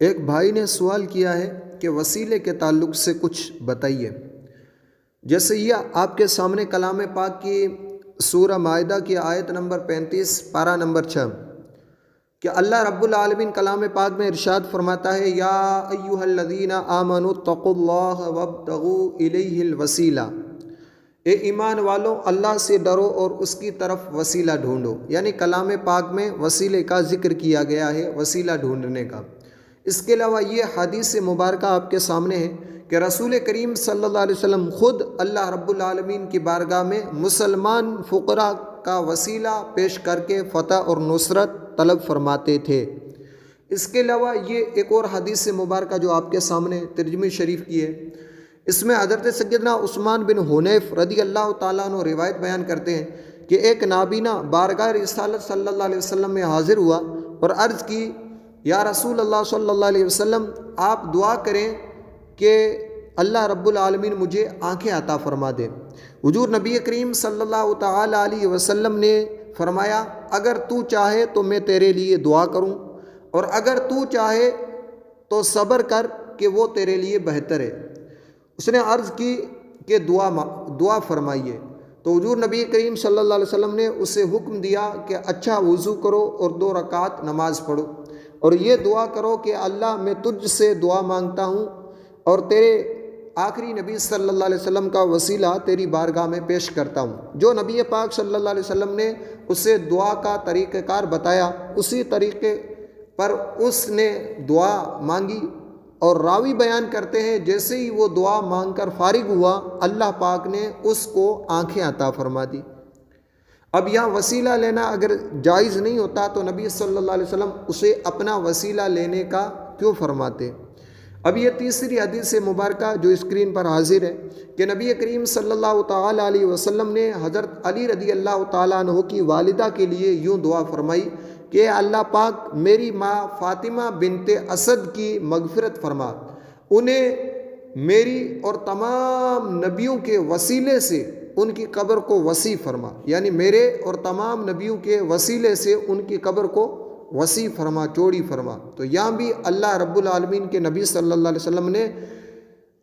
ایک بھائی نے سوال کیا ہے کہ وسیلے کے تعلق سے کچھ بتائیے۔ جیسے یہ آپ کے سامنے کلام پاک کی سورہ مائدہ کی آیت نمبر 35 پارہ نمبر 6 کہ اللہ رب العالمین کلام پاک میں ارشاد فرماتا ہے، یا ایھا الذین آمنوا اتقوا اللہ وابتغوا الیہ الوسیلہ، اے ایمان والو اللہ سے ڈرو اور اس کی طرف وسیلہ ڈھونڈو۔ یعنی کلام پاک میں وسیلے کا ذکر کیا گیا ہے، وسیلہ ڈھونڈنے کا۔ اس کے علاوہ یہ حدیث مبارکہ آپ کے سامنے ہے کہ رسول کریم صلی اللہ علیہ وسلم خود اللہ رب العالمین کی بارگاہ میں مسلمان فقراء کا وسیلہ پیش کر کے فتح اور نصرت طلب فرماتے تھے۔ اس کے علاوہ یہ ایک اور حدیث مبارکہ جو آپ کے سامنے ترجمہ شریف کی ہے، اس میں حضرت سیدنا عثمان بن حنیف رضی اللہ تعالیٰ عنہ روایت بیان کرتے ہیں کہ ایک نابینا بارگاہ رسالت صلی اللہ علیہ وسلم میں حاضر ہوا اور عرض کی، یا رسول اللہ صلی اللہ علیہ وسلم، آپ دعا کریں کہ اللہ رب العالمین مجھے آنکھیں عطا فرما دے۔ حضور نبی کریم صلی اللہ تعالیٰ علیہ وسلم نے فرمایا، اگر تو چاہے تو میں تیرے لیے دعا کروں، اور اگر تو چاہے تو صبر کر کہ وہ تیرے لیے بہتر ہے۔ اس نے عرض کی کہ دعا فرمائیے، تو حضور نبی کریم صلی اللہ علیہ وسلم نے اسے حکم دیا کہ اچھا وضو کرو اور 2 رکعت نماز پڑھو، اور یہ دعا کرو کہ اللہ میں تجھ سے دعا مانگتا ہوں اور تیرے آخری نبی صلی اللہ علیہ وسلم کا وسیلہ تیری بارگاہ میں پیش کرتا ہوں۔ جو نبی پاک صلی اللہ علیہ وسلم نے اسے دعا کا طریقہ کار بتایا، اسی طریقے پر اس نے دعا مانگی، اور راوی بیان کرتے ہیں جیسے ہی وہ دعا مانگ کر فارغ ہوا، اللہ پاک نے اس کو آنکھیں عطا فرما دی۔ اب یہاں وسیلہ لینا اگر جائز نہیں ہوتا تو نبی صلی اللہ علیہ وسلم اسے اپنا وسیلہ لینے کا کیوں فرماتے؟ اب یہ تیسری حدیث مبارکہ جو اسکرین پر حاضر ہے کہ نبی کریم صلی اللہ تعالیٰ علیہ وسلم نے حضرت علی رضی اللہ تعالیٰ عنہ کی والدہ کے لیے یوں دعا فرمائی کہ اللہ پاک میری ماں فاطمہ بنت اسد کی مغفرت فرما، انہیں میری اور تمام نبیوں کے وسیلے سے ان کی قبر کو وسیع فرما، یعنی میرے اور تمام نبیوں کے وسیلے سے ان کی قبر کو وسیع فرما، چوڑی فرما۔ تو یہاں بھی اللہ رب العالمین کے نبی صلی اللہ علیہ وسلم نے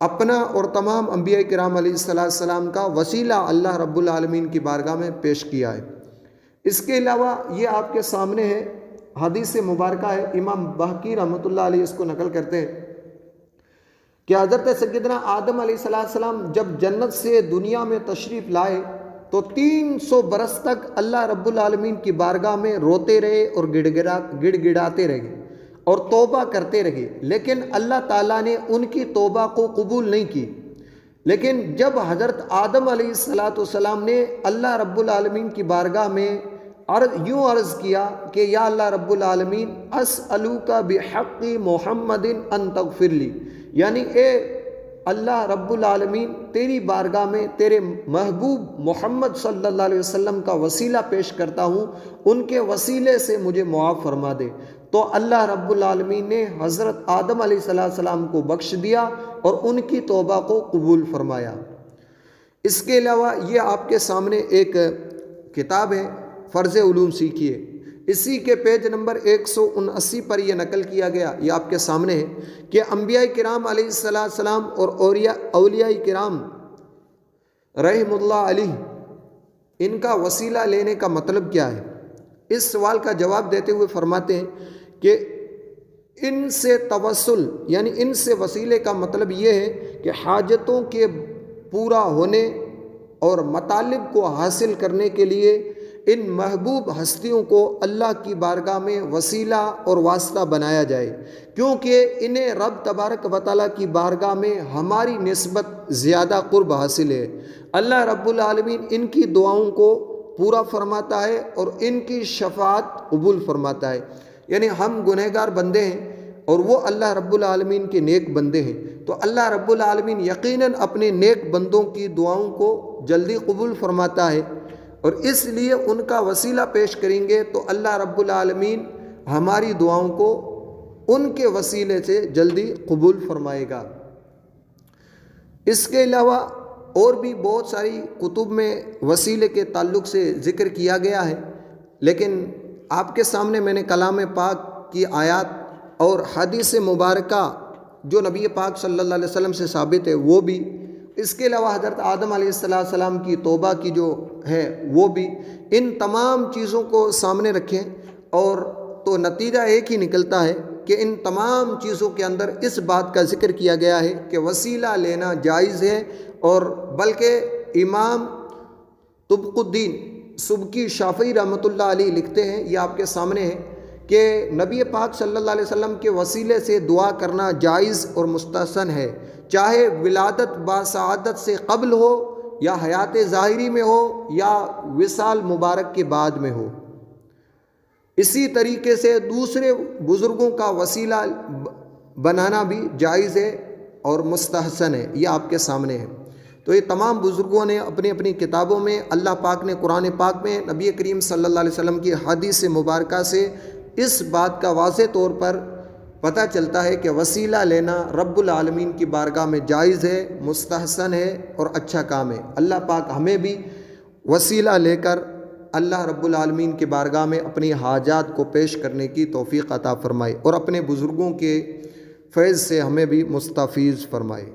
اپنا اور تمام انبیاء کرام علیہ السلام کا وسیلہ اللہ رب العالمین کی بارگاہ میں پیش کیا ہے۔ اس کے علاوہ یہ آپ کے سامنے ہے، حدیث مبارکہ ہے، امام بہقی رحمۃ اللہ علیہ اس کو نقل کرتے ہیں کہ حضرت سیدنا آدم علیہ السلام جب جنت سے دنیا میں تشریف لائے تو 300 برس تک اللہ رب العالمین کی بارگاہ میں روتے رہے اور گڑ گڑاتے رہے اور توبہ کرتے رہے، لیکن اللہ تعالیٰ نے ان کی توبہ کو قبول نہیں کی۔ لیکن جب حضرت آدم علیہ السلام نے اللہ رب العالمین کی بارگاہ میں یوں عرض کیا کہ یا اللہ رب العالمین، اسألوک بحق محمد ان تغفر لی، یعنی اے اللہ رب العالمین تیری بارگاہ میں تیرے محبوب محمد صلی اللہ علیہ وسلم کا وسیلہ پیش کرتا ہوں، ان کے وسیلے سے مجھے معاف فرما دے۔ تو اللہ رب العالمین نے حضرت آدم علیہ السلام کو بخش دیا اور ان کی توبہ کو قبول فرمایا۔ اس کے علاوہ یہ آپ کے سامنے ایک کتاب ہے، فرض علوم سیکھیے، اسی کے پیج نمبر 179 پر یہ نقل کیا گیا، یہ آپ کے سامنے ہے کہ انبیاء کرام علیہ السلام اور اولیاء کرام رحم اللہ علیہ ان کا وسیلہ لینے کا مطلب کیا ہے؟ اس سوال کا جواب دیتے ہوئے فرماتے ہیں کہ ان سے توسل، یعنی ان سے وسیلے کا مطلب یہ ہے کہ حاجتوں کے پورا ہونے اور مطالب کو حاصل کرنے کے لیے ان محبوب ہستیوں کو اللہ کی بارگاہ میں وسیلہ اور واسطہ بنایا جائے، کیونکہ انہیں رب تبارک و تعالیٰ کی بارگاہ میں ہماری نسبت زیادہ قرب حاصل ہے۔ اللہ رب العالمین ان کی دعاؤں کو پورا فرماتا ہے اور ان کی شفاعت قبول فرماتا ہے۔ یعنی ہم گنہگار بندے ہیں اور وہ اللہ رب العالمین کے نیک بندے ہیں، تو اللہ رب العالمین یقیناً اپنے نیک بندوں کی دعاؤں کو جلدی قبول فرماتا ہے، اور اس لیے ان کا وسیلہ پیش کریں گے تو اللہ رب العالمین ہماری دعاؤں کو ان کے وسیلے سے جلدی قبول فرمائے گا۔ اس کے علاوہ اور بھی بہت ساری کتب میں وسیلے کے تعلق سے ذکر کیا گیا ہے، لیکن آپ کے سامنے میں نے کلام پاک کی آیات اور حدیث مبارکہ جو نبی پاک صلی اللہ علیہ وسلم سے ثابت ہے وہ بھی، اس کے علاوہ حضرت آدم علیہ السلام کی توبہ کی جو ہے وہ بھی، ان تمام چیزوں کو سامنے رکھیں اور تو نتیجہ ایک ہی نکلتا ہے کہ ان تمام چیزوں کے اندر اس بات کا ذکر کیا گیا ہے کہ وسیلہ لینا جائز ہے، اور بلکہ امام طبق الدین سبکی شافعی رحمۃ اللہ علیہ لکھتے ہیں، یہ آپ کے سامنے ہے، کہ نبی پاک صلی اللہ علیہ وسلم کے وسیلے سے دعا کرنا جائز اور مستحسن ہے، چاہے ولادت باسعادت سے قبل ہو یا حیات ظاہری میں ہو یا وصال مبارک کے بعد میں ہو۔ اسی طریقے سے دوسرے بزرگوں کا وسیلہ بنانا بھی جائز ہے اور مستحسن ہے، یہ آپ کے سامنے ہے۔ تو یہ تمام بزرگوں نے اپنی اپنی کتابوں میں، اللہ پاک نے قرآن پاک میں، نبی کریم صلی اللہ علیہ وسلم کی حدیث مبارکہ سے اس بات کا واضح طور پر پتہ چلتا ہے کہ وسیلہ لینا رب العالمین کی بارگاہ میں جائز ہے، مستحسن ہے اور اچھا کام ہے۔ اللہ پاک ہمیں بھی وسیلہ لے کر اللہ رب العالمین کی بارگاہ میں اپنی حاجات کو پیش کرنے کی توفیق عطا فرمائے، اور اپنے بزرگوں کے فیض سے ہمیں بھی مستفیض فرمائے۔